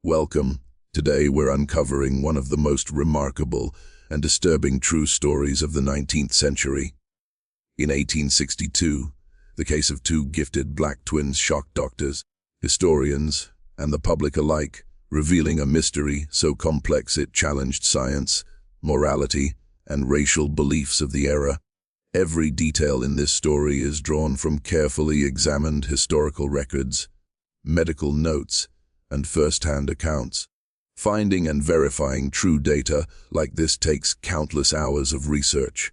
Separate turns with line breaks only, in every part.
Welcome. Today we're uncovering one of the most remarkable and disturbing true stories of the 19th century. In 1862, the case of two gifted black twins shocked doctors, historians, and the public alike, revealing a mystery so complex it challenged science, morality, and racial beliefs of the era. Every detail in this story is drawn from carefully examined historical records, medical notes, and first-hand accounts. Finding and verifying true data like this takes countless hours of research.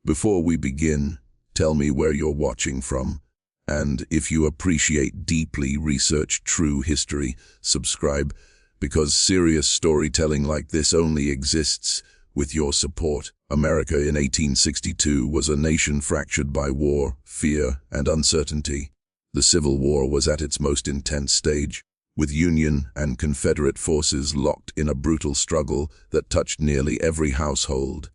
Before we begin, tell me where you're watching from, and if you appreciate deeply researched true history, subscribe, because serious storytelling like this only exists with your support. America in 1862 was a nation fractured by war, fear, and uncertainty. The Civil War was at its most intense stage, with Union and Confederate forces locked in a brutal struggle that touched nearly every household.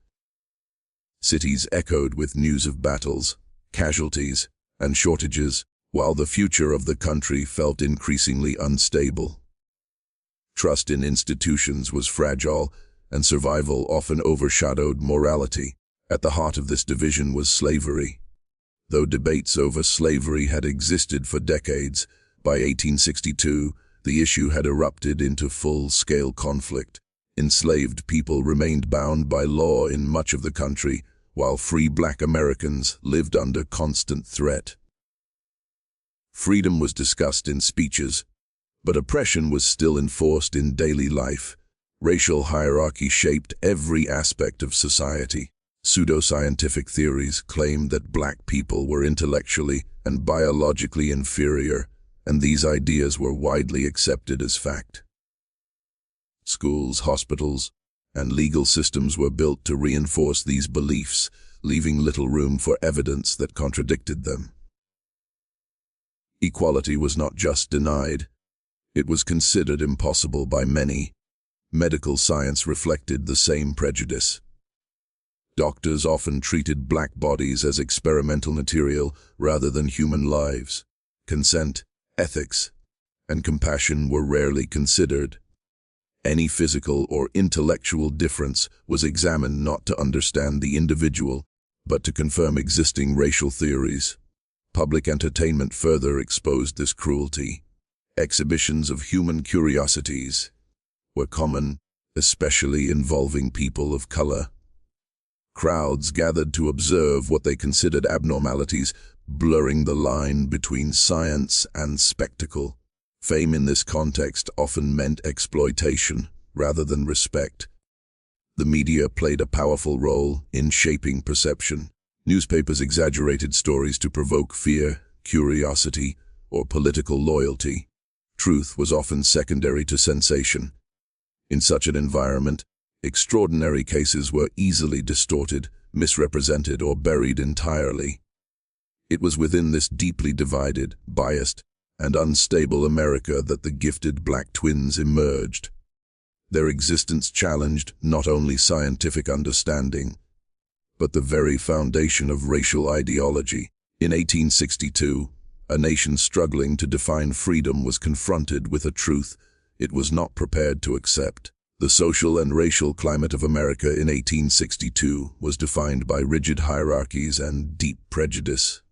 Cities echoed with news of battles, casualties, and shortages, while the future of the country felt increasingly unstable. Trust in institutions was fragile, and survival often overshadowed morality. At the heart of this division was slavery. Though debates over slavery had existed for decades, by 1862, the issue had erupted into full-scale conflict. Enslaved people remained bound by law in much of the country, while free black Americans lived under constant threat. Freedom was discussed in speeches, but oppression was still enforced in daily life. Racial hierarchy shaped every aspect of society. Pseudoscientific theories claimed that black people were intellectually and biologically inferior, and these ideas were widely accepted as fact. Schools, hospitals, and legal systems were built to reinforce these beliefs, leaving little room for evidence that contradicted them. Equality was not just denied, it was considered impossible by many. Medical science reflected the same prejudice. Doctors often treated black bodies as experimental material rather than human lives. Consent, ethics, and compassion were rarely considered. Any physical or intellectual difference was examined not to understand the individual, but to confirm existing racial theories. Public entertainment further exposed this cruelty. Exhibitions of human curiosities were common, especially involving people of color. Crowds gathered to observe what they considered abnormalities, blurring the line between science and spectacle. Fame in this context often meant exploitation rather than respect. The media played a powerful role in shaping perception. Newspapers exaggerated stories to provoke fear, curiosity, or political loyalty. Truth was often secondary to sensation. In such an environment, extraordinary cases were easily distorted, misrepresented, or buried entirely. It was within this deeply divided, biased, and unstable America that the gifted black twins emerged. Their existence challenged not only scientific understanding, but the very foundation of racial ideology. In 1862, a nation struggling to define freedom was confronted with a truth it was not prepared to accept. The social and racial climate of America in 1862 was defined by rigid hierarchies and deep prejudice.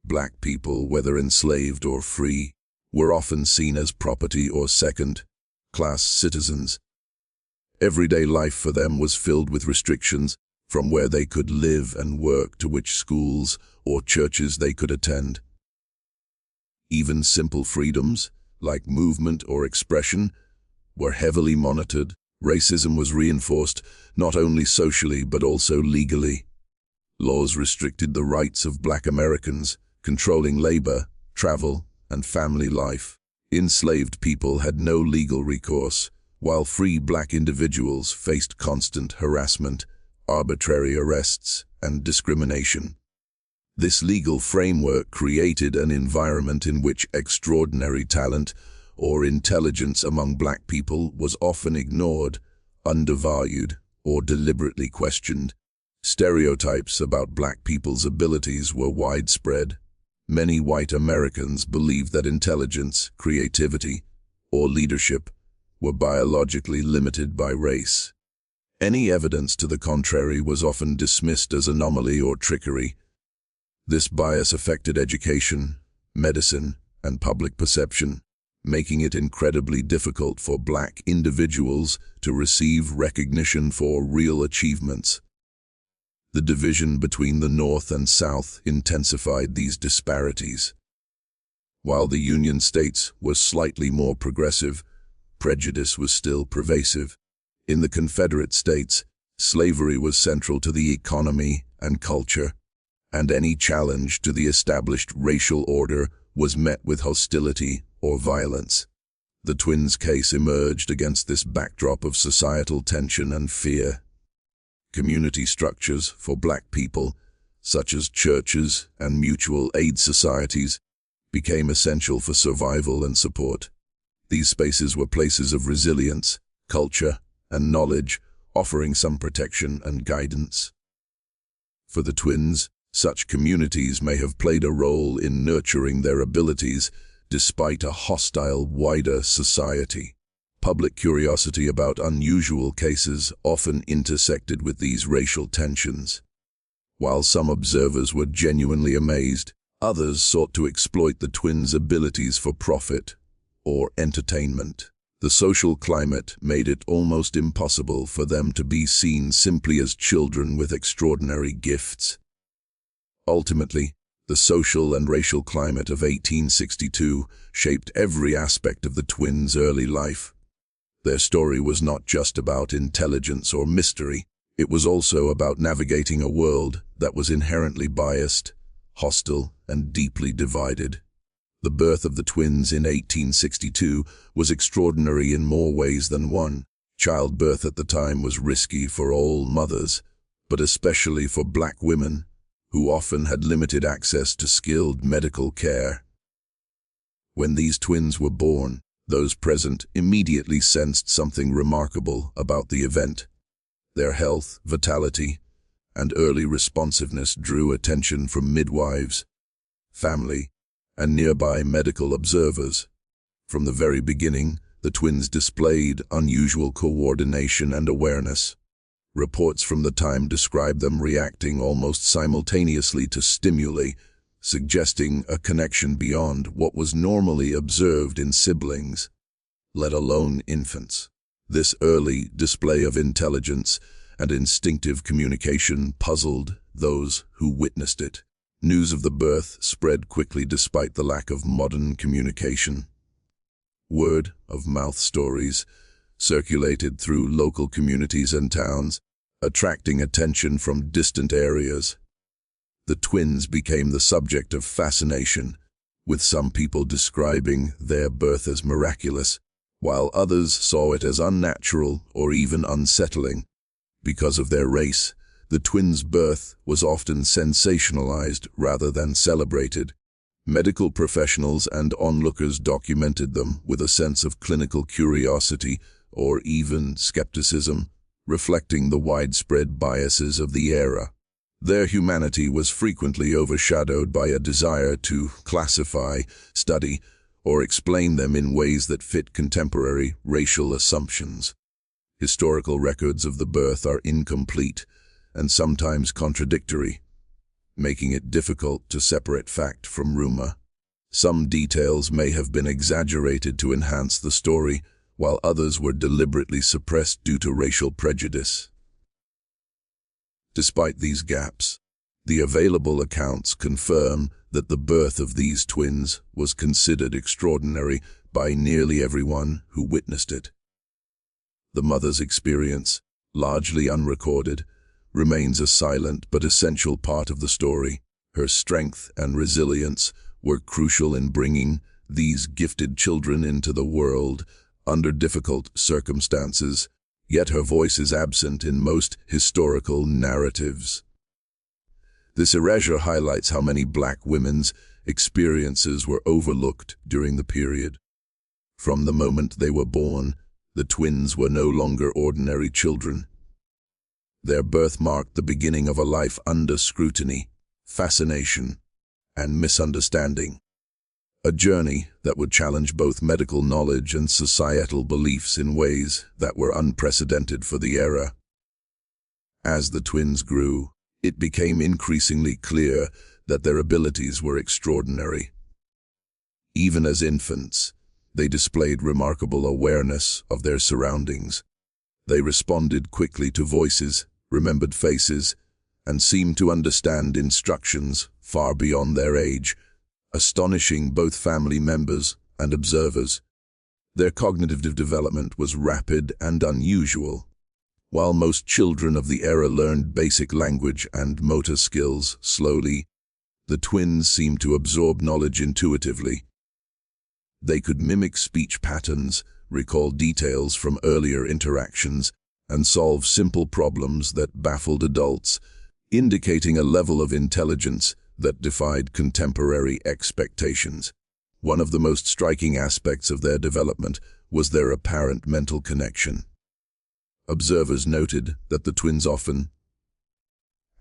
Black people, whether enslaved or free, were often seen as property or second-class citizens. Everyday life for them was filled with restrictions, from where they could live and work to which schools or churches they could attend. Even simple freedoms, like movement or expression, were heavily monitored. Racism was reinforced not only socially but also legally. Laws restricted the rights of black Americans, controlling labor, travel, and family life. Enslaved people had no legal recourse, while free black individuals faced constant harassment, arbitrary arrests, and discrimination. This legal framework created an environment in which extraordinary talent or intelligence among black people was often ignored, undervalued, or deliberately questioned. Stereotypes about black people's abilities were widespread. Many white Americans believed that intelligence, creativity, or leadership were biologically limited by race. Any evidence to the contrary was often dismissed as anomaly or trickery. This bias affected education, medicine, and public perception, making it incredibly difficult for Black individuals to receive recognition for real achievements. The division between the North and South intensified these disparities. While the Union states were slightly more progressive, prejudice was still pervasive. In the Confederate States, slavery was central to the economy and culture, and any challenge to the established racial order was met with hostility or violence. The twins' case emerged against this backdrop of societal tension and fear. Community structures for Black people, such as churches and mutual aid societies, became essential for survival and support. These spaces were places of resilience, culture, and knowledge, offering some protection and guidance. For the twins, such communities may have played a role in nurturing their abilities despite a hostile wider society. Public curiosity about unusual cases often intersected with these racial tensions. While some observers were genuinely amazed, others sought to exploit the twins' abilities for profit or entertainment. The social climate made it almost impossible for them to be seen simply as children with extraordinary gifts. Ultimately, the social and racial climate of 1862 shaped every aspect of the twins' early life. Their story was not just about intelligence or mystery, it was also about navigating a world that was inherently biased, hostile, and deeply divided. The birth of the twins in 1862 was extraordinary in more ways than one. Childbirth at the time was risky for all mothers, but especially for Black women, who often had limited access to skilled medical care. When these twins were born, those present immediately sensed something remarkable about the event. Their health, vitality, and early responsiveness drew attention from midwives, family, and nearby medical observers. From the very beginning, the twins displayed unusual coordination and awareness. Reports from the time describe them reacting almost simultaneously to stimuli, suggesting a connection beyond what was normally observed in siblings, let alone infants. This early display of intelligence and instinctive communication puzzled those who witnessed it. News of the birth spread quickly despite the lack of modern communication. Word-of-mouth stories circulated through local communities and towns, attracting attention from distant areas. The twins became the subject of fascination, with some people describing their birth as miraculous, while others saw it as unnatural or even unsettling. Because of their race, the twins' birth was often sensationalized rather than celebrated. Medical professionals and onlookers documented them with a sense of clinical curiosity or even skepticism, reflecting the widespread biases of the era. Their humanity was frequently overshadowed by a desire to classify, study, or explain them in ways that fit contemporary racial assumptions. Historical records of the birth are incomplete and sometimes contradictory, making it difficult to separate fact from rumor. Some details may have been exaggerated to enhance the story, while others were deliberately suppressed due to racial prejudice. Despite these gaps, the available accounts confirm that the birth of these twins was considered extraordinary by nearly everyone who witnessed it. The mother's experience, largely unrecorded, remains a silent but essential part of the story. Her strength and resilience were crucial in bringing these gifted children into the world under difficult circumstances, yet her voice is absent in most historical narratives. This erasure highlights how many Black women's experiences were overlooked during the period. From the moment they were born, the twins were no longer ordinary children. Their birth marked the beginning of a life under scrutiny, fascination, and misunderstanding. A journey that would challenge both medical knowledge and societal beliefs in ways that were unprecedented for the era. As the twins grew, it became increasingly clear that their abilities were extraordinary. Even as infants, they displayed remarkable awareness of their surroundings. They responded quickly to voices, remembered faces, and seemed to understand instructions far beyond their age, astonishing both family members and observers. Their cognitive development was rapid and unusual. While most children of the era learned basic language and motor skills slowly, the twins seemed to absorb knowledge intuitively. They could mimic speech patterns, recall details from earlier interactions, and solve simple problems that baffled adults, indicating a level of intelligence that defied contemporary expectations. One of the most striking aspects of their development was their apparent mental connection. Observers noted that the twins often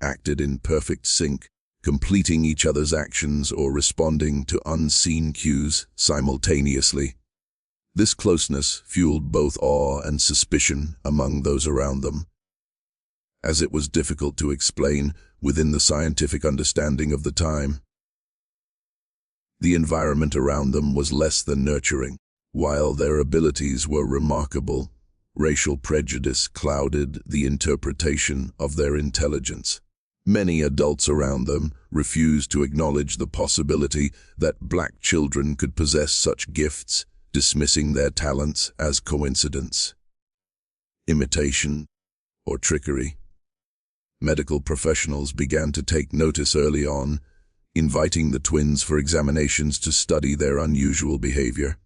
acted in perfect sync, completing each other's actions or responding to unseen cues simultaneously. This closeness fueled both awe and suspicion among those around them, as it was difficult to explain within the scientific understanding of the time. The environment around them was less than nurturing. While their abilities were remarkable, racial prejudice clouded the interpretation of their intelligence. Many adults around them refused to acknowledge the possibility that black children could possess such gifts, dismissing their talents as coincidence, imitation, or trickery. Medical professionals began to take notice early on, inviting the twins for examinations to study their unusual behavior.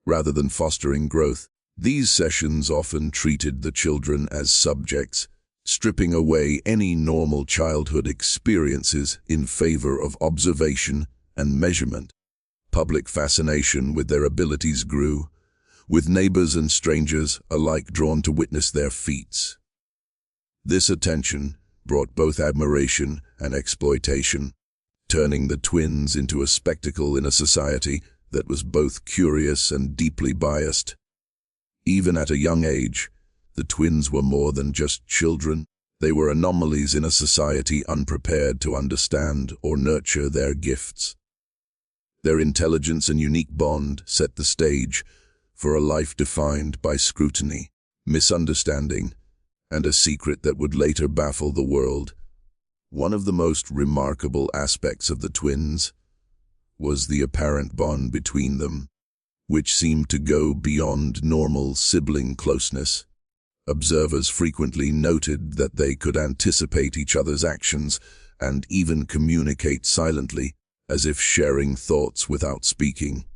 Rather than fostering growth, these sessions often treated the children as subjects, stripping away any normal childhood experiences in favor of observation and measurement. Public fascination with their abilities grew, with neighbors and strangers alike drawn to witness their feats. This attention brought both admiration and exploitation, turning the twins into a spectacle in a society that was both curious and deeply biased. Even at a young age, the twins were more than just children. They were anomalies in a society unprepared to understand or nurture their gifts. Their intelligence and unique bond set the stage for a life defined by scrutiny, misunderstanding, and a secret that would later baffle the world. One of the most remarkable aspects of the twins was the apparent bond between them, which seemed to go beyond normal sibling closeness. Observers frequently noted that they could anticipate each other's actions and even communicate silently, as if sharing thoughts without speaking.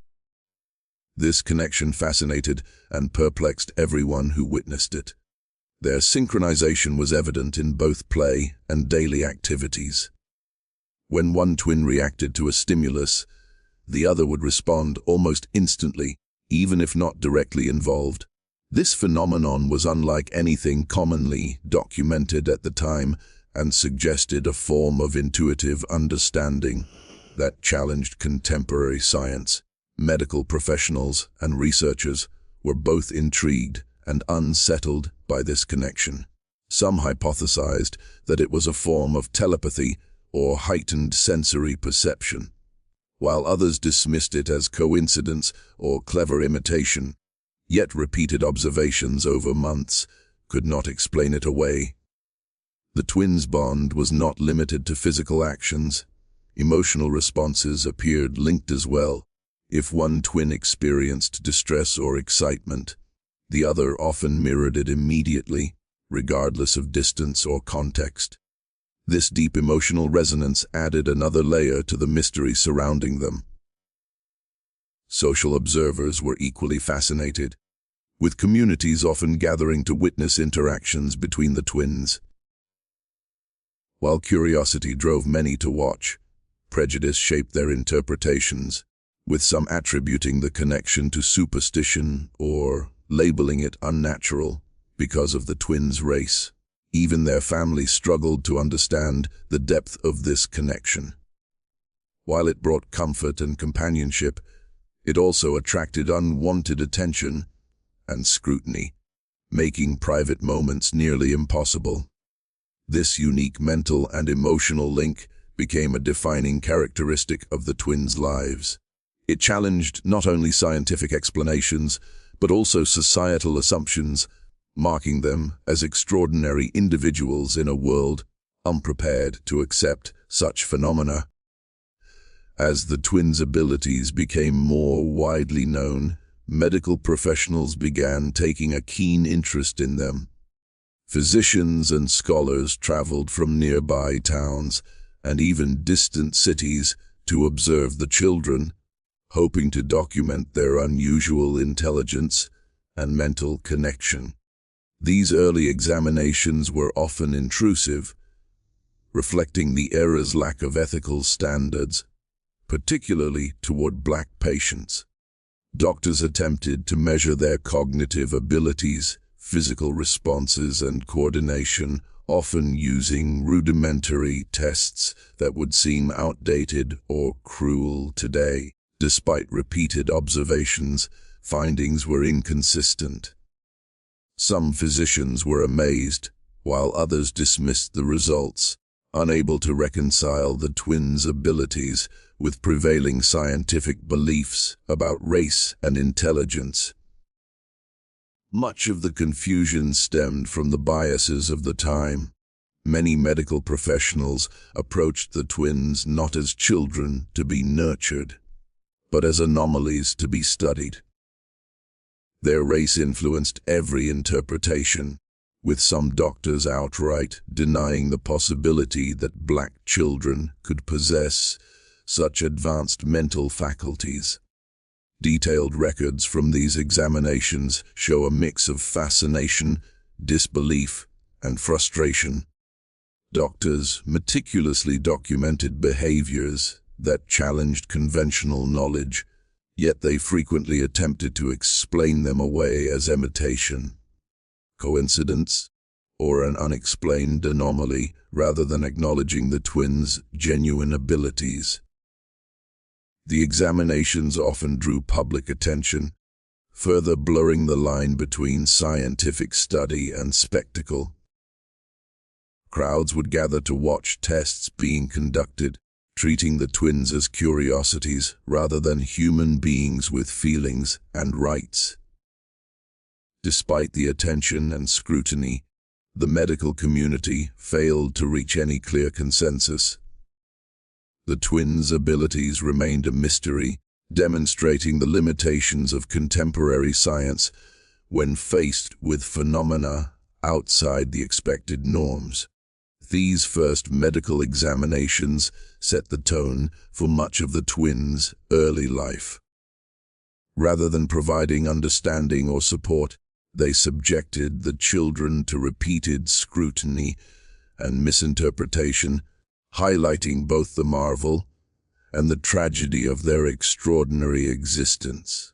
This connection fascinated and perplexed everyone who witnessed it. Their synchronization was evident in both play and daily activities. When one twin reacted to a stimulus, the other would respond almost instantly, even if not directly involved. This phenomenon was unlike anything commonly documented at the time and suggested a form of intuitive understanding that challenged contemporary science. Medical professionals and researchers were both intrigued and unsettled by this connection. Some hypothesized that it was a form of telepathy or heightened sensory perception, while others dismissed it as coincidence or clever imitation. Yet repeated observations over months could not explain it away. The twins' bond was not limited to physical actions. Emotional responses appeared linked as well. If one twin experienced distress or excitement, the other often mirrored it immediately, regardless of distance or context. This deep emotional resonance added another layer to the mystery surrounding them. Social observers were equally fascinated, with communities often gathering to witness interactions between the twins. While curiosity drove many to watch, prejudice shaped their interpretations, with some attributing the connection to superstition or labeling it unnatural because of the twins' race. Even their families struggled to understand the depth of this connection. While it brought comfort and companionship, it also attracted unwanted attention and scrutiny, making private moments nearly impossible. This unique mental and emotional link became a defining characteristic of the twins' lives. It challenged not only scientific explanations, but also societal assumptions, marking them as extraordinary individuals in a world unprepared to accept such phenomena. As the twins' abilities became more widely known, medical professionals began taking a keen interest in them. Physicians and scholars traveled from nearby towns and even distant cities to observe the children, hoping to document their unusual intelligence and mental connection. These early examinations were often intrusive, reflecting the era's lack of ethical standards, particularly toward Black patients. Doctors attempted to measure their cognitive abilities, physical responses, and coordination, often using rudimentary tests that would seem outdated or cruel today. Despite repeated observations, findings were inconsistent. Some physicians were amazed, while others dismissed the results, unable to reconcile the twins' abilities with prevailing scientific beliefs about race and intelligence. Much of the confusion stemmed from the biases of the time. Many medical professionals approached the twins not as children to be nurtured, but as anomalies to be studied. Their race influenced every interpretation, with some doctors outright denying the possibility that Black children could possess such advanced mental faculties. Detailed records from these examinations show a mix of fascination, disbelief, and frustration. Doctors meticulously documented behaviors that challenged conventional knowledge, yet they frequently attempted to explain them away as imitation, coincidence, or an unexplained anomaly, rather than acknowledging the twins' genuine abilities. The examinations often drew public attention, further blurring the line between scientific study and spectacle. Crowds would gather to watch tests being conducted, treating the twins as curiosities rather than human beings with feelings and rights. Despite the attention and scrutiny, the medical community failed to reach any clear consensus. The twins' abilities remained a mystery, demonstrating the limitations of contemporary science when faced with phenomena outside the expected norms. These first medical examinations set the tone for much of the twins' early life. Rather than providing understanding or support, they subjected the children to repeated scrutiny and misinterpretation, highlighting both the marvel and the tragedy of their extraordinary existence.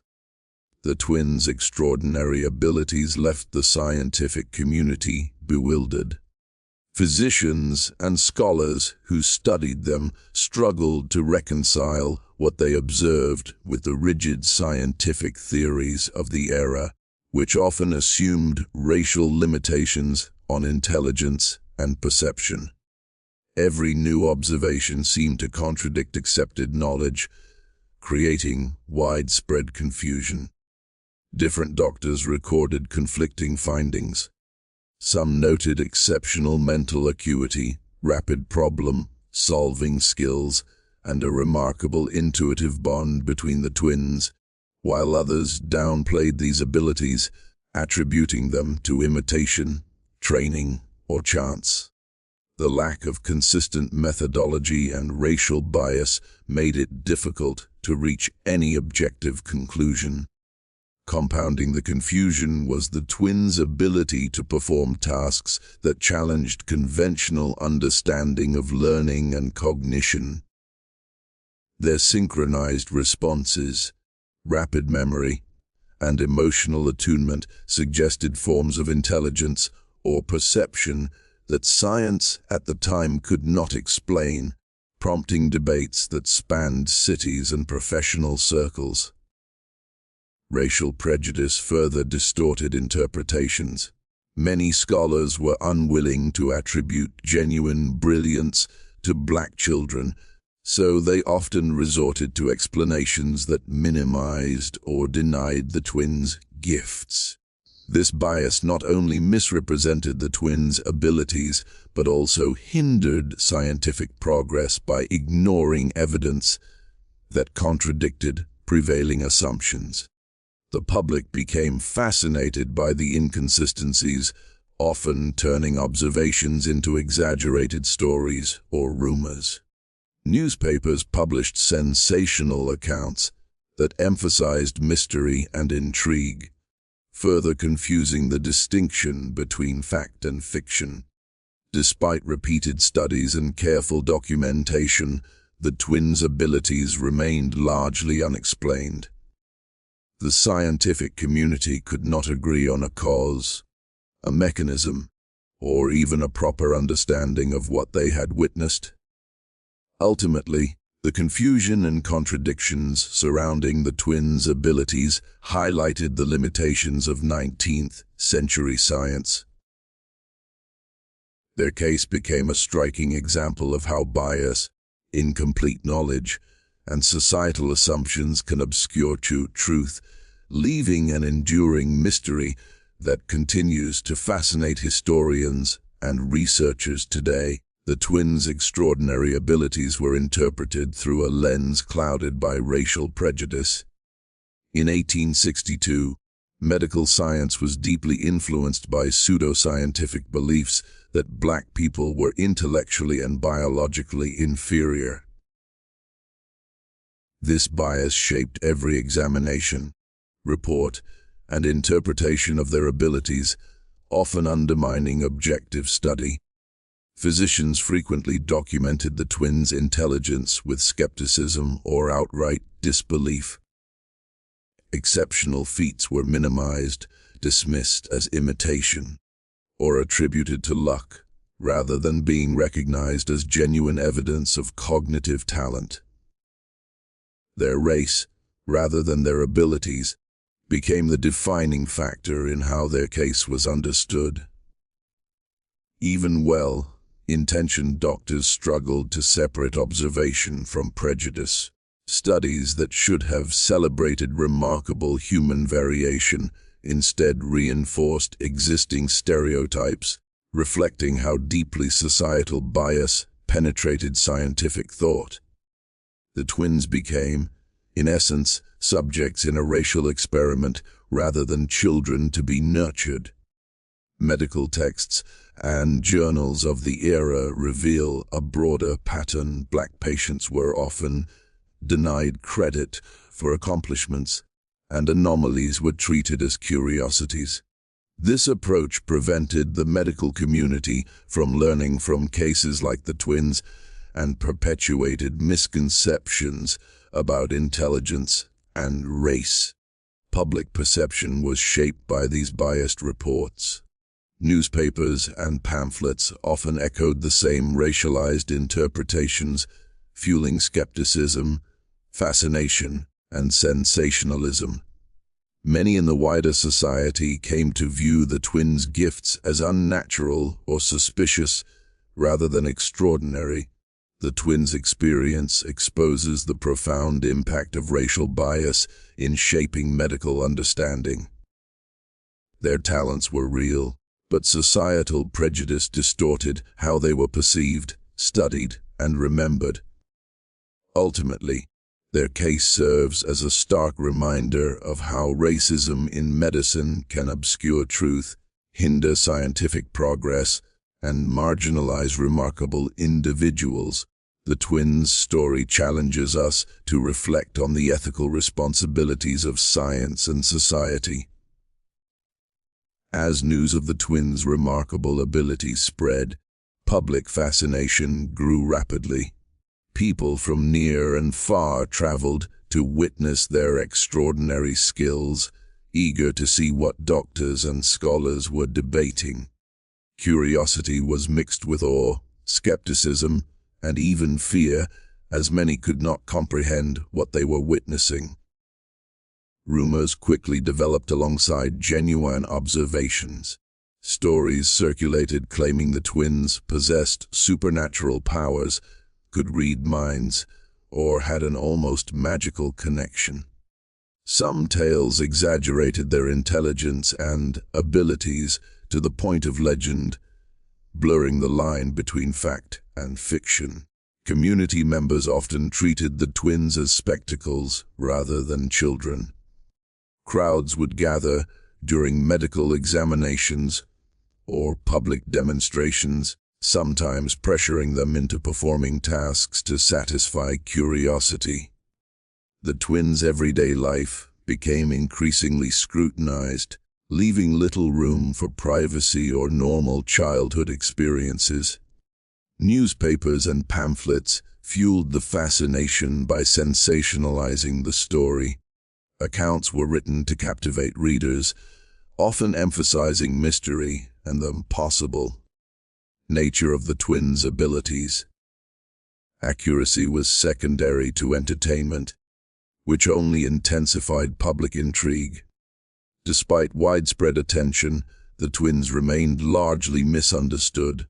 The twins' extraordinary abilities left the scientific community bewildered. Physicians and scholars who studied them struggled to reconcile what they observed with the rigid scientific theories of the era, which often assumed racial limitations on intelligence and perception. Every new observation seemed to contradict accepted knowledge, creating widespread confusion. Different doctors recorded conflicting findings. Some noted exceptional mental acuity, rapid problem-solving skills, and a remarkable intuitive bond between the twins, while others downplayed these abilities, attributing them to imitation, training, or chance. The lack of consistent methodology and racial bias made it difficult to reach any objective conclusion. Compounding the confusion was the twins' ability to perform tasks that challenged conventional understanding of learning and cognition. Their synchronized responses, rapid memory, and emotional attunement suggested forms of intelligence or perception that science at the time could not explain. prompting debates that spanned cities and professional circles. Racial prejudice further distorted interpretations. Many scholars were unwilling to attribute genuine brilliance to black children, so they often resorted to explanations that minimized or denied the twins' gifts. This bias not only misrepresented the twins' abilities, but also hindered scientific progress by ignoring evidence that contradicted prevailing assumptions. The public became fascinated by the inconsistencies, often turning observations into exaggerated stories or rumors. Newspapers published sensational accounts that emphasized mystery and intrigue, further confusing the distinction between fact and fiction. Despite repeated studies and careful documentation, the twins' abilities remained largely unexplained. The scientific community could not agree on a cause, a mechanism, or even a proper understanding of what they had witnessed. Ultimately, the confusion and contradictions surrounding the twins' abilities highlighted the limitations of 19th-century science. Their case became a striking example of how bias, incomplete knowledge, and societal assumptions can obscure truth, leaving an enduring mystery that continues to fascinate historians and researchers today. The twins' extraordinary abilities were interpreted through a lens clouded by racial prejudice. In 1862, medical science was deeply influenced by pseudoscientific beliefs that black people were intellectually and biologically inferior. This bias shaped every examination, report, and interpretation of their abilities, often undermining objective study. Physicians frequently documented the twins' intelligence with skepticism or outright disbelief. Exceptional feats were minimized, dismissed as imitation, or attributed to luck, rather than being recognized as genuine evidence of cognitive talent. Their race, rather than their abilities, became the defining factor in how their case was understood. Even well-intentioned doctors struggled to separate observation from prejudice. Studies that should have celebrated remarkable human variation instead reinforced existing stereotypes, reflecting how deeply societal bias penetrated scientific thought. The twins became, in essence, subjects in a racial experiment rather than children to be nurtured. Medical texts and journals of the era reveal a broader pattern. Black patients were often denied credit for accomplishments, and anomalies were treated as curiosities. This approach prevented the medical community from learning from cases like the twins and perpetuated misconceptions about intelligence and race. Public perception was shaped by these biased reports. Newspapers and pamphlets often echoed the same racialized interpretations, fueling skepticism, fascination, and sensationalism. Many in the wider society came to view the twins' gifts as unnatural or suspicious rather than extraordinary. The twins' experience exposes the profound impact of racial bias in shaping medical understanding. Their talents were real, but societal prejudice distorted how they were perceived, studied, and remembered. Ultimately, their case serves as a stark reminder of how racism in medicine can obscure truth, hinder scientific progress, and marginalize remarkable individuals. The twins' story challenges us to reflect on the ethical responsibilities of science and society. As news of the twins' remarkable abilities spread, public fascination grew rapidly. People from near and far traveled to witness their extraordinary skills, eager to see what doctors and scholars were debating. Curiosity was mixed with awe, skepticism, and even fear, as many could not comprehend what they were witnessing. Rumors quickly developed alongside genuine observations. Stories circulated claiming the twins possessed supernatural powers, could read minds, or had an almost magical connection. Some tales exaggerated their intelligence and abilities to the point of legend, blurring the line between fact and fiction. Community members often treated the twins as spectacles rather than children. Crowds would gather during medical examinations or public demonstrations, sometimes pressuring them into performing tasks to satisfy curiosity. The twins' everyday life became increasingly scrutinized, leaving little room for privacy or normal childhood experiences. Newspapers and pamphlets fueled the fascination by sensationalizing the story. Accounts were written to captivate readers, often emphasizing mystery and the impossible nature of the twins' abilities. Accuracy was secondary to entertainment, which only intensified public intrigue. Despite widespread attention, the twins remained largely misunderstood.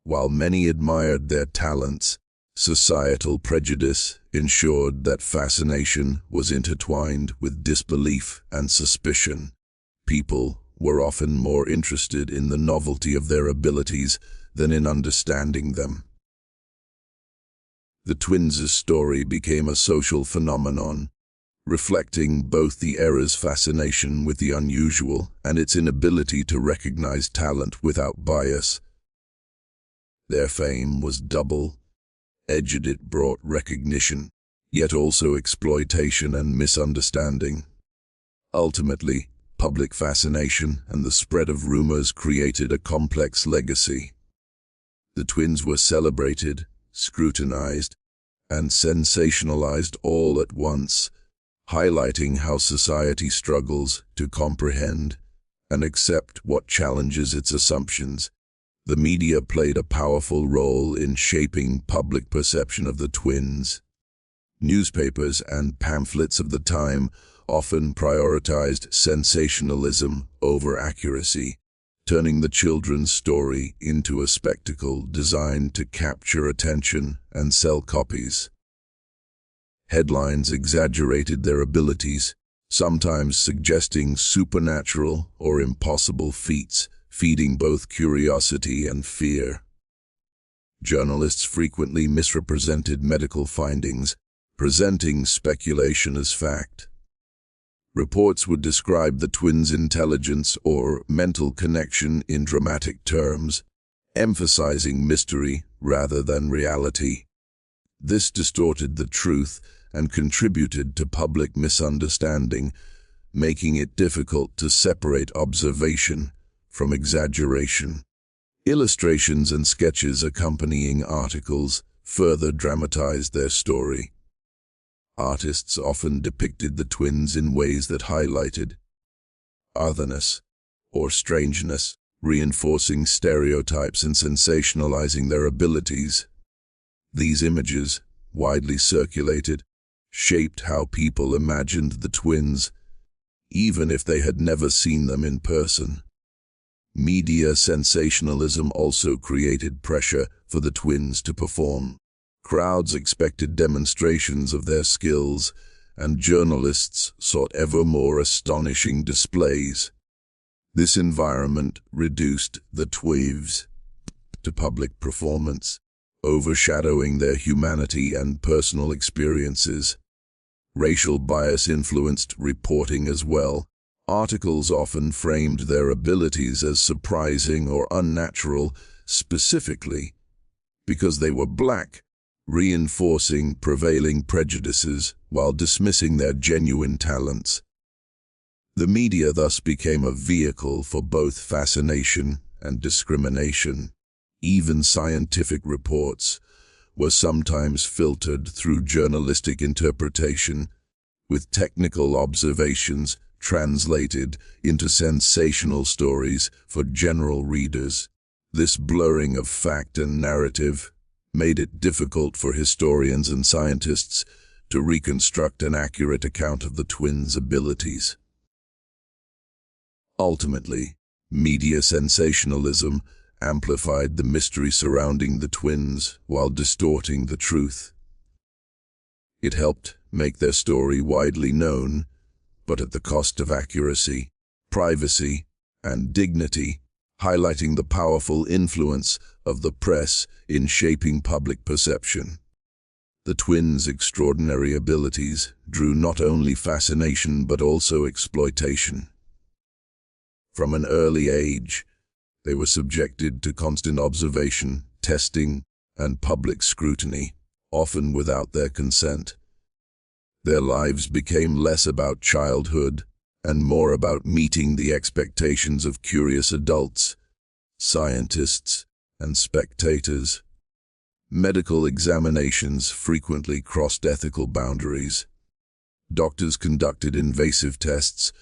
While many admired their talents, societal prejudice ensured that fascination was intertwined with disbelief and suspicion. People were often more interested in the novelty of their abilities than in understanding them. The twins' story became a social phenomenon, reflecting both the era's fascination with the unusual and its inability to recognize talent without bias. Their fame was double-edged. It brought recognition, yet also exploitation and misunderstanding. Ultimately, public fascination and the spread of rumors created a complex legacy. The twins were celebrated, scrutinized, and sensationalized all at once, highlighting how society struggles to comprehend and accept what challenges its assumptions. The media played a powerful role in shaping public perception of the twins. Newspapers and pamphlets of the time often prioritized sensationalism over accuracy, turning the children's story into a spectacle designed to capture attention and sell copies. Headlines exaggerated their abilities, sometimes suggesting supernatural or impossible feats, feeding both curiosity and fear. Journalists frequently misrepresented medical findings, presenting speculation as fact. Reports would describe the twins' intelligence or mental connection in dramatic terms, emphasizing mystery rather than reality. This distorted the truth and contributed to public misunderstanding, making it difficult to separate observation from exaggeration. Illustrations and sketches accompanying articles further dramatized their story. Artists often depicted the twins in ways that highlighted otherness or strangeness, reinforcing stereotypes and sensationalizing their abilities. These images, widely circulated, shaped how people imagined the twins, even if they had never seen them in person. Media sensationalism also created pressure for the twins to perform. Crowds expected demonstrations of their skills, and journalists sought ever more astonishing displays. This environment reduced the twins to public performance, overshadowing their humanity and personal experiences. Racial bias influenced reporting as well. Articles often framed their abilities as surprising or unnatural, specifically because they were black, reinforcing prevailing prejudices while dismissing their genuine talents. The media thus became a vehicle for both fascination and discrimination. Even scientific reports were sometimes filtered through journalistic interpretation, with technical observations translated into sensational stories for general readers. This blurring of fact and narrative made it difficult for historians and scientists to reconstruct an accurate account of the twins' abilities. Ultimately, media sensationalism amplified the mystery surrounding the twins while distorting the truth. It helped make their story widely known, but at the cost of accuracy, privacy, and dignity, highlighting the powerful influence of the press in shaping public perception. The twins' extraordinary abilities drew not only fascination but also exploitation. From an early age, they were subjected to constant observation, testing, and public scrutiny, often without their consent. Their lives became less about childhood and more about meeting the expectations of curious adults, scientists, and spectators. Medical examinations frequently crossed ethical boundaries. Doctors conducted invasive tests,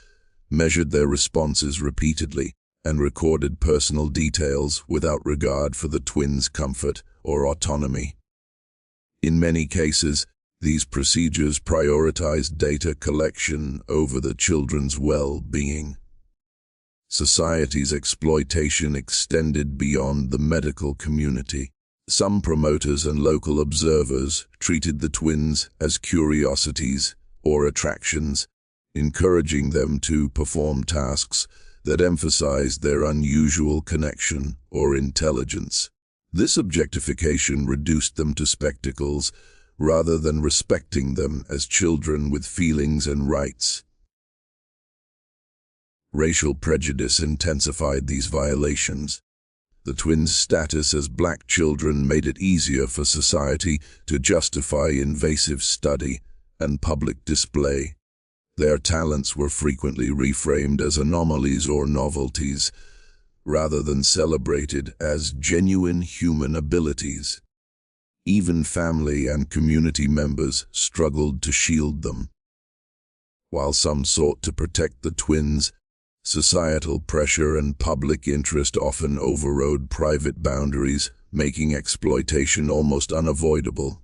measured their responses repeatedly, and recorded personal details without regard for the twins' comfort or autonomy. In many cases, these procedures prioritized data collection over the children's well-being. Society's exploitation extended beyond the medical community. Some promoters and local observers treated the twins as curiosities or attractions, encouraging them to perform tasks that emphasized their unusual connection or intelligence. This objectification reduced them to spectacles rather than respecting them as children with feelings and rights. Racial prejudice intensified these violations. The twins' status as black children made it easier for society to justify invasive study and public display. Their talents were frequently reframed as anomalies or novelties, rather than celebrated as genuine human abilities. Even family and community members struggled to shield them. While some sought to protect the twins, societal pressure and public interest often overrode private boundaries, making exploitation almost unavoidable.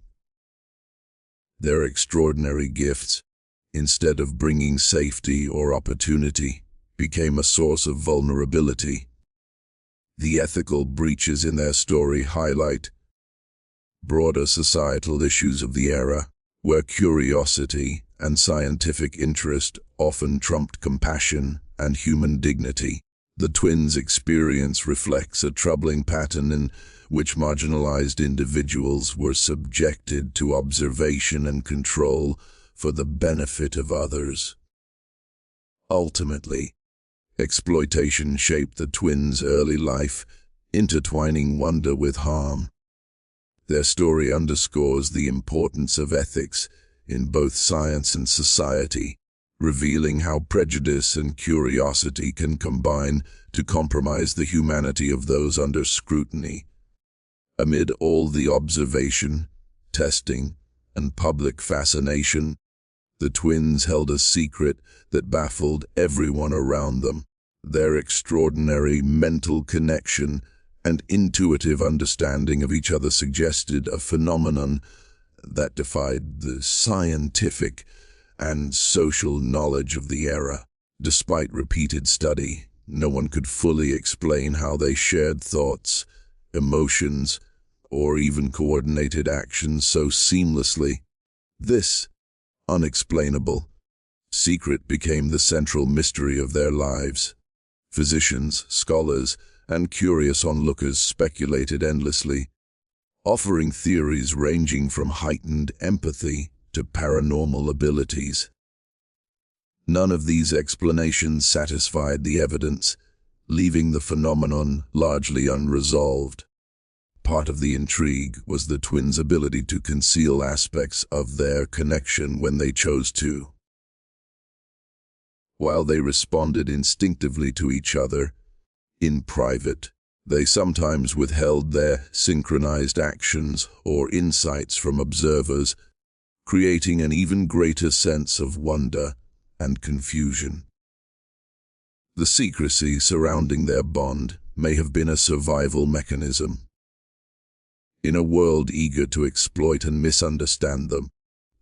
Their extraordinary gifts, instead of bringing safety or opportunity, became a source of vulnerability. The ethical breaches in their story highlight broader societal issues of the era, where curiosity and scientific interest often trumped compassion and human dignity. The twins' experience reflects a troubling pattern in which marginalized individuals were subjected to observation and control for the benefit of others. Ultimately, exploitation shaped the twins' early life, intertwining wonder with harm. Their story underscores the importance of ethics in both science and society, revealing how prejudice and curiosity can combine to compromise the humanity of those under scrutiny. Amid all the observation, testing, and public fascination, the twins held a secret that baffled everyone around them. Their extraordinary mental connection and intuitive understanding of each other suggested a phenomenon that defied the scientific and social knowledge of the era. Despite repeated study, no one could fully explain how they shared thoughts, emotions, or even coordinated actions so seamlessly. This unexplainable secret became the central mystery of their lives. Physicians, scholars, and curious onlookers speculated endlessly, offering theories ranging from heightened empathy to paranormal abilities. None of these explanations satisfied the evidence, leaving the phenomenon largely unresolved. Part of the intrigue was the twins' ability to conceal aspects of their connection when they chose to. While they responded instinctively to each other, in private, they sometimes withheld their synchronized actions or insights from observers, creating an even greater sense of wonder and confusion. The secrecy surrounding their bond may have been a survival mechanism. In a world eager to exploit and misunderstand them,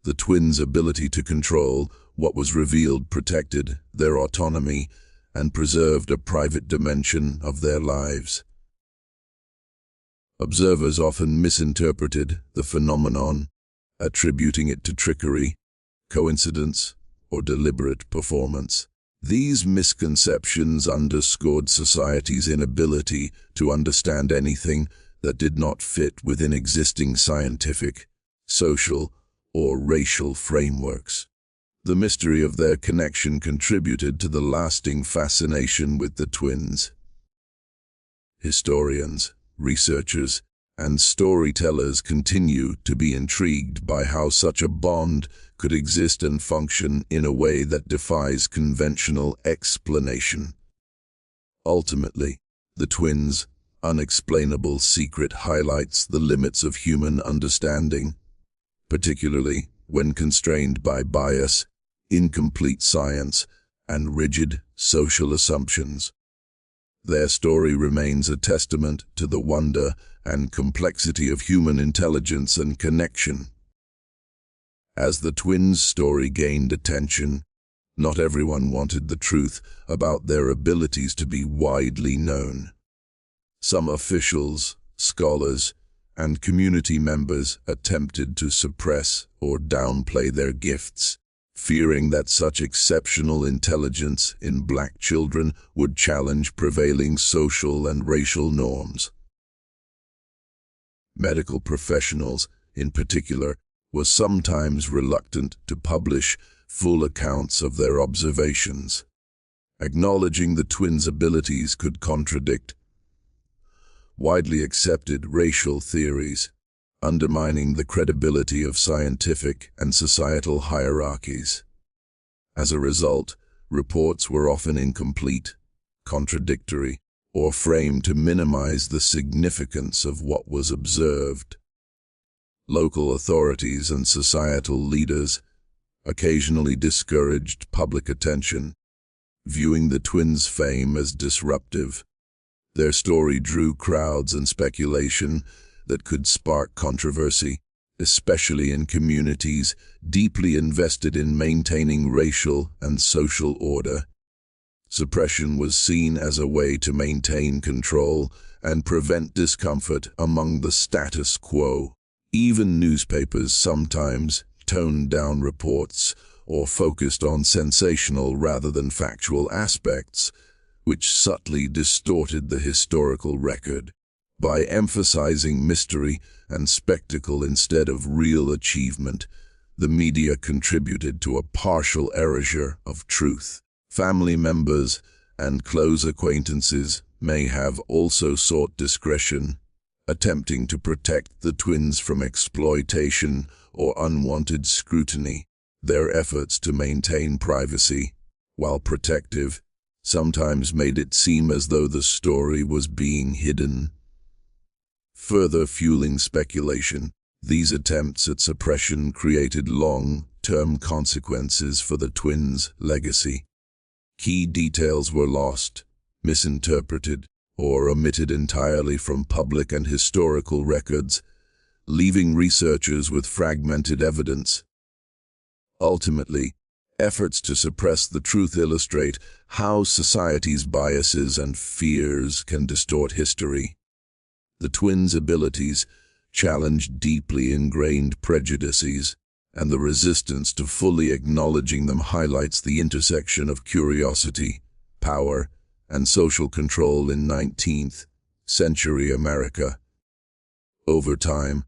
the twins' ability to control what was revealed protected their autonomy and preserved a private dimension of their lives. Observers often misinterpreted the phenomenon, attributing it to trickery, coincidence, or deliberate performance. These misconceptions underscored society's inability to understand anything that did not fit within existing scientific, social, or racial frameworks. The mystery of their connection contributed to the lasting fascination with the twins. Historians, researchers, and storytellers continue to be intrigued by how such a bond could exist and function in a way that defies conventional explanation. Ultimately, the twins' unexplainable secret highlights the limits of human understanding, particularly when constrained by bias, incomplete science, and rigid social assumptions. Their story remains a testament to the wonder and complexity of human intelligence and connection. As the twins' story gained attention, not everyone wanted the truth about their abilities to be widely known. Some officials, scholars, and community members attempted to suppress or downplay their gifts, fearing that such exceptional intelligence in black children would challenge prevailing social and racial norms. Medical professionals, in particular, were sometimes reluctant to publish full accounts of their observations. Acknowledging the twins' abilities could contradict widely accepted racial theories, undermining the credibility of scientific and societal hierarchies. As a result, reports were often incomplete, contradictory, or framed to minimize the significance of what was observed. Local authorities and societal leaders occasionally discouraged public attention, viewing the twins' fame as disruptive. Their story drew crowds and speculation that could spark controversy, especially in communities deeply invested in maintaining racial and social order. Suppression was seen as a way to maintain control and prevent discomfort among the status quo. Even newspapers sometimes toned down reports or focused on sensational rather than factual aspects, which subtly distorted the historical record. By emphasizing mystery and spectacle instead of real achievement, the media contributed to a partial erasure of truth. Family members and close acquaintances may have also sought discretion, attempting to protect the twins from exploitation or unwanted scrutiny. Their efforts to maintain privacy, while protective, sometimes made it seem as though the story was being hidden. Further fueling speculation, these attempts at suppression created long-term consequences for the twins' legacy. Key details were lost, misinterpreted, or omitted entirely from public and historical records, leaving researchers with fragmented evidence. Ultimately, efforts to suppress the truth illustrate how society's biases and fears can distort history. The twins' abilities challenge deeply ingrained prejudices, and the resistance to fully acknowledging them highlights the intersection of curiosity, power, and social control in 19th century America. Over time,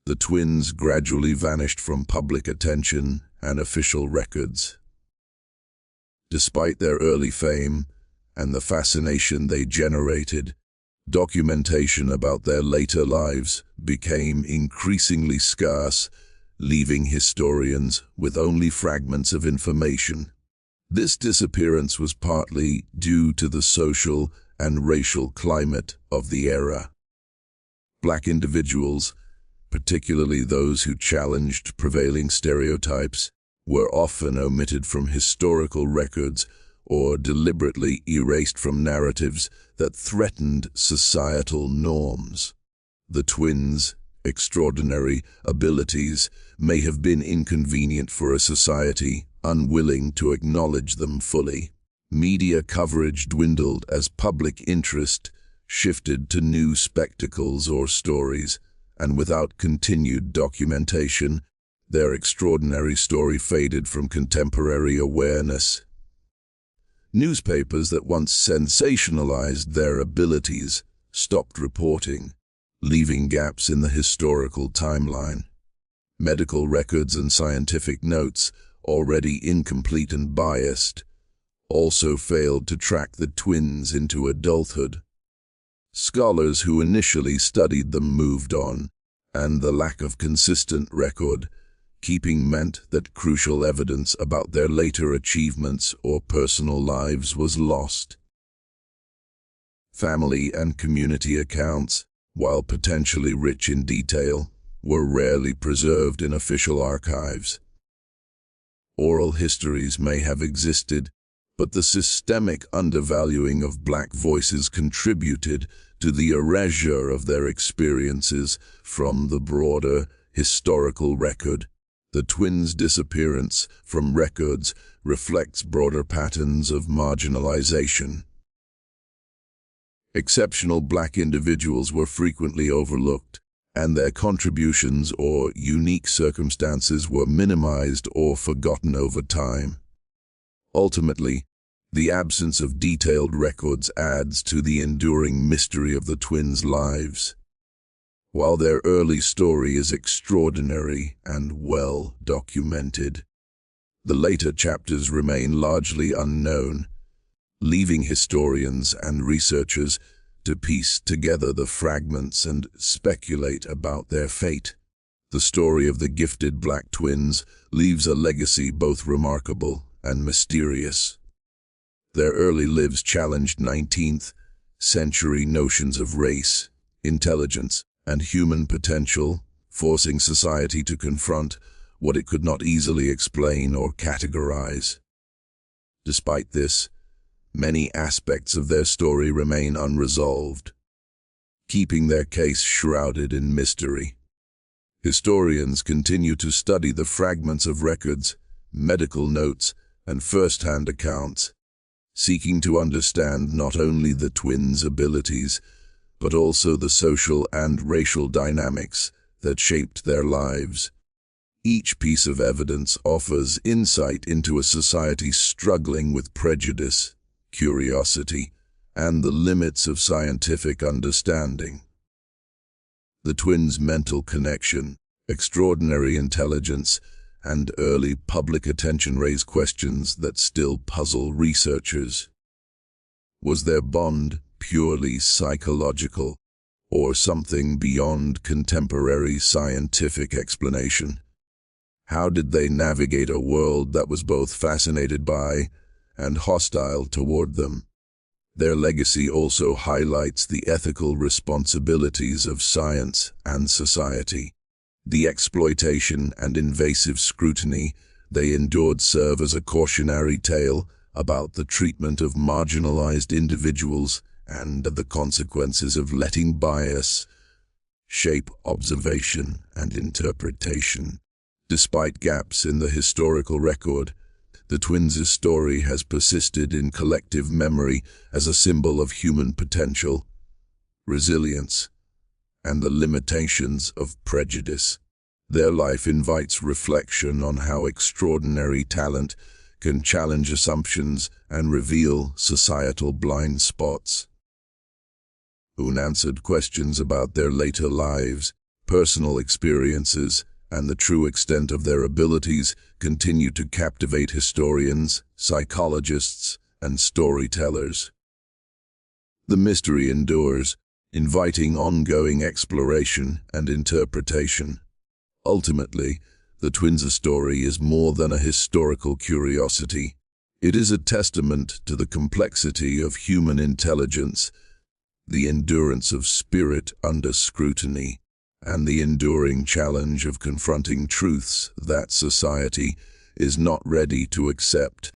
the twins gradually vanished from public attention and official records. Despite their early fame and the fascination they generated, documentation about their later lives became increasingly scarce, leaving historians with only fragments of information. This disappearance was partly due to the social and racial climate of the era. Black individuals, particularly those who challenged prevailing stereotypes, were often omitted from historical records or deliberately erased from narratives that threatened societal norms. The twins extraordinary abilities may have been inconvenient for a society unwilling to acknowledge them fully. Media coverage dwindled as public interest shifted to new spectacles or stories, and without continued documentation, their extraordinary story faded from contemporary awareness. Newspapers that once sensationalized their abilities stopped reporting, leaving gaps in the historical timeline. Medical records and scientific notes, already incomplete and biased, also failed to track the twins into adulthood. Scholars who initially studied them moved on, and the lack of consistent record keeping meant that crucial evidence about their later achievements or personal lives was lost. Family and community accounts, while potentially rich in detail, were rarely preserved in official archives. Oral histories may have existed, but the systemic undervaluing of Black voices contributed to the erasure of their experiences from the broader historical record. The twins' disappearance from records reflects broader patterns of marginalization. Exceptional Black individuals were frequently overlooked, and their contributions or unique circumstances were minimized or forgotten over time. Ultimately, the absence of detailed records adds to the enduring mystery of the twins' lives. While their early story is extraordinary and well documented, the later chapters remain largely unknown, leaving historians and researchers to piece together the fragments and speculate about their fate. The story of the gifted Black twins leaves a legacy both remarkable and mysterious. Their early lives challenged 19th-century notions of race, intelligence, and human potential, forcing society to confront what it could not easily explain or categorize. Despite this, many aspects of their story remain unresolved, keeping their case shrouded in mystery. Historians continue to study the fragments of records, medical notes, and first-hand accounts, seeking to understand not only the twins' abilities, but also the social and racial dynamics that shaped their lives. Each piece of evidence offers insight into a society struggling with prejudice, curiosity, and the limits of scientific understanding. The twins' mental connection, extraordinary intelligence, and early public attention raise questions that still puzzle researchers. Was their bond purely psychological, or something beyond contemporary scientific explanation? How did they navigate a world that was both fascinated by and hostile toward them? Their legacy also highlights the ethical responsibilities of science and society. The exploitation and invasive scrutiny they endured serve as a cautionary tale about the treatment of marginalized individuals and the consequences of letting bias shape observation and interpretation. Despite gaps in the historical record, the twins' story has persisted in collective memory as a symbol of human potential, resilience, and the limitations of prejudice. Their life invites reflection on how extraordinary talent can challenge assumptions and reveal societal blind spots. Unanswered questions about their later lives, personal experiences, and the true extent of their abilities continue to captivate historians, psychologists, and storytellers. The mystery endures, inviting ongoing exploration and interpretation. Ultimately, the twins' story is more than a historical curiosity. It is a testament to the complexity of human intelligence, the endurance of spirit under scrutiny, and the enduring challenge of confronting truths that society is not ready to accept.